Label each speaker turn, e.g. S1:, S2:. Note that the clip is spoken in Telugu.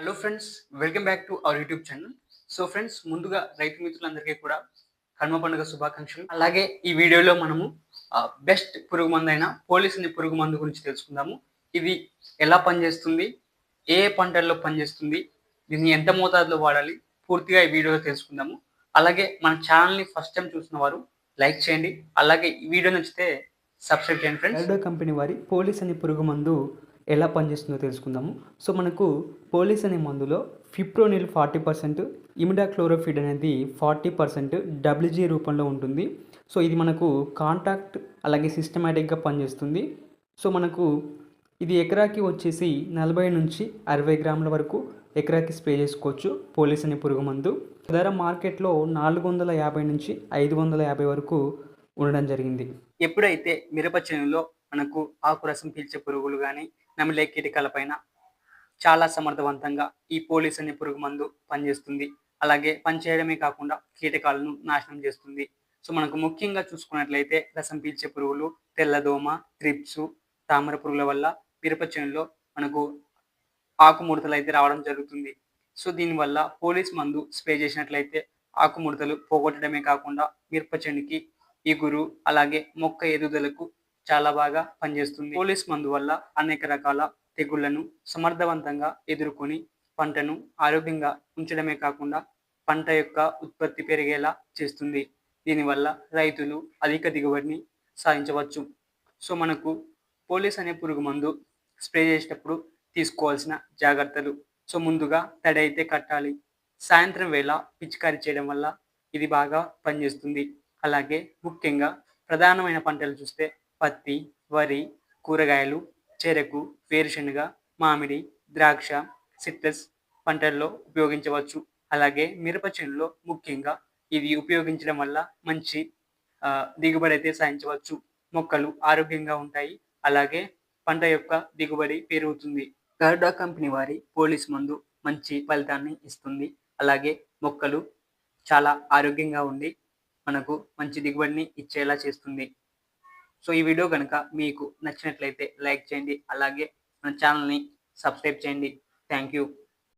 S1: Hello friends, welcome back to our YouTube channel. So friends, ముందుగా రైతు మిత్రులందరికీ కూడా కనుమ పండుగ శుభాకాంక్షలు. అలాగే ఈ వీడియోలో మనము బెస్ట్ పురుగు మందైన పోలీస్ అనే పురుగు మందు గురించి తెలుసుకుందాము. ఇది ఎలా పనిచేస్తుంది, ఏ ఏ పంటల్లో పనిచేస్తుంది, దీన్ని ఎంత మోతాదులో వాడాలి, పూర్తిగా ఈ వీడియోలో తెలుసుకుందాము. అలాగే మన ఛానల్ని ఫస్ట్ టైం చూసిన వారు లైక్ చేయండి. అలాగే ఈ వీడియో నచ్చితే సబ్స్క్రైబ్ చేయండి ఫ్రెండ్స్.
S2: ఎల్డో కంపెనీ వారి పోలీస్ అనే పురుగు మందు ఎలా పనిచేస్తుందో తెలుసుకుందాము. సో మనకు పోలీస్ అనే మందులో ఫిప్రోనిల్ 40%, ఇమిడాక్లోరోఫిడ్ అనేది 40% డబ్ల్యూజీ రూపంలో ఉంటుంది. సో ఇది మనకు కాంటాక్ట్ అలాగే సిస్టమేటిక్గా పనిచేస్తుంది. సో మనకు ఇది ఎకరాకి వచ్చేసి 40 నుంచి 60 గ్రాముల వరకు ఎకరాకి స్ప్రే చేసుకోవచ్చు. పోలీస్ అనే పురుగు మందు ధర మార్కెట్లో 450 నుంచి 550 వరకు ఉండడం జరిగింది.
S1: ఎప్పుడైతే మిరప చేనులో మనకు ఆకురసం పీల్చే పురుగులు కానీ నమిలే కీటకాలపైన చాలా సమర్థవంతంగా ఈ పోలీస్ అనే పురుగు మందు పనిచేస్తుంది. అలాగే పనిచేయడమే కాకుండా కీటకాలను నాశనం చేస్తుంది. సో మనకు ముఖ్యంగా చూసుకున్నట్లయితే రసం పీల్చే పురుగులు, తెల్లదోమ, త్రిప్స్, తామర పురుగుల వల్ల మిరప చేనులో మనకు ఆకుముడతలు అయితే రావడం జరుగుతుంది. సో దీనివల్ల పోలీస్ మందు స్ప్రే చేసినట్లయితే ఆకుముడతలు పోగొట్టడమే కాకుండా మిరప చేనుకి ఇగురు అలాగే మొక్క ఎదుగుదలకు చాలా బాగా పనిచేస్తుంది. పోలీస్ మందు వల్ల అనేక రకాల తెగుళ్లను సమర్థవంతంగా ఎదుర్కొని పంటను ఆరోగ్యంగా ఉంచడమే కాకుండా పంట యొక్క ఉత్పత్తి పెరిగేలా చేస్తుంది. దీనివల్ల రైతులు అధిక దిగుబడిని సాధించవచ్చు. సో మనకు పోలీస్ అనే పురుగు మందు స్ప్రే చేసేటప్పుడు తీసుకోవాల్సిన జాగ్రత్తలు. సో ముందుగా తడి అయితే కట్టాలి. సాయంత్రం వేళ పిచికారీ చేయడం వల్ల ఇది బాగా పనిచేస్తుంది. అలాగే ముఖ్యంగా ప్రధానమైన పంటలు చూస్తే పత్తి, వరి, కూరగాయలు, చెరకు, వేరుశనగ, మామిడి, ద్రాక్ష, సిట్రస్ పంటల్లో ఉపయోగించవచ్చు. అలాగే మిరప చేనులో ముఖ్యంగా ఇది ఉపయోగించడం వల్ల మంచి దిగుబడి అయితే సాధించవచ్చు. మొక్కలు ఆరోగ్యంగా ఉంటాయి. అలాగే పంట యొక్క దిగుబడి పెరుగుతుంది. గరుడా కంపెనీ వారి పోలీస్ మందు మంచి ఫలితాన్ని ఇస్తుంది. అలాగే మొక్కలు చాలా ఆరోగ్యంగా ఉండి మనకు మంచి దిగుబడిని ఇచ్చేలా చేస్తుంది. సో ఈ వీడియో కనుక మీకు నచ్చినట్లయితే లైక్ చేయండి. అలాగే మన ఛానల్ని సబ్స్క్రైబ్ చేయండి. Thank you.